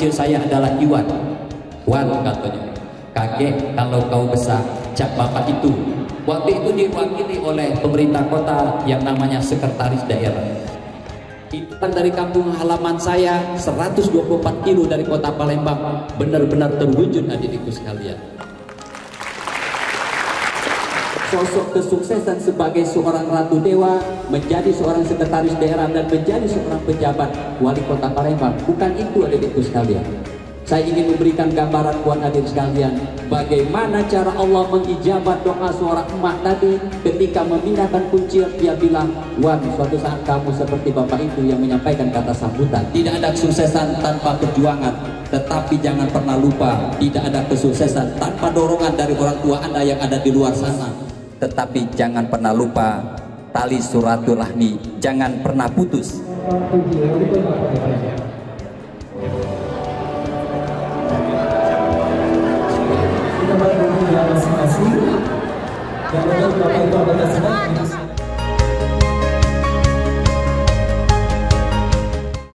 panggil saya adalah Iwan. Wan katanya, kaget kalau kau besar, cak bapak itu. Waktu itu diwakili oleh pemerintah kota yang namanya sekretaris daerah. Itu kan dari kampung halaman saya 124 kilo dari kota Palembang, benar-benar terwujud adik-adikku sekalian. Sosok kesuksesan sebagai seorang ratu dewa, menjadi seorang sekretaris daerah dan menjadi seorang pejabat wali kota Palembang, bukan itu adik-adikku sekalian. Saya ingin memberikan gambaran buat hadir sekalian, bagaimana cara Allah mengijabat doa seorang emak tadi ketika memindahkan kunci. Dia bilang, Wan, suatu saat kamu seperti bapak itu yang menyampaikan kata sambutan. Tidak ada kesuksesan tanpa perjuangan, tetapi jangan pernah lupa, tidak ada kesuksesan tanpa dorongan dari orang tua Anda yang ada di luar sana. Tetapi jangan pernah lupa, tali silaturahmi jangan pernah putus. Masing-masing, dan Bapak Ibu anggota sidang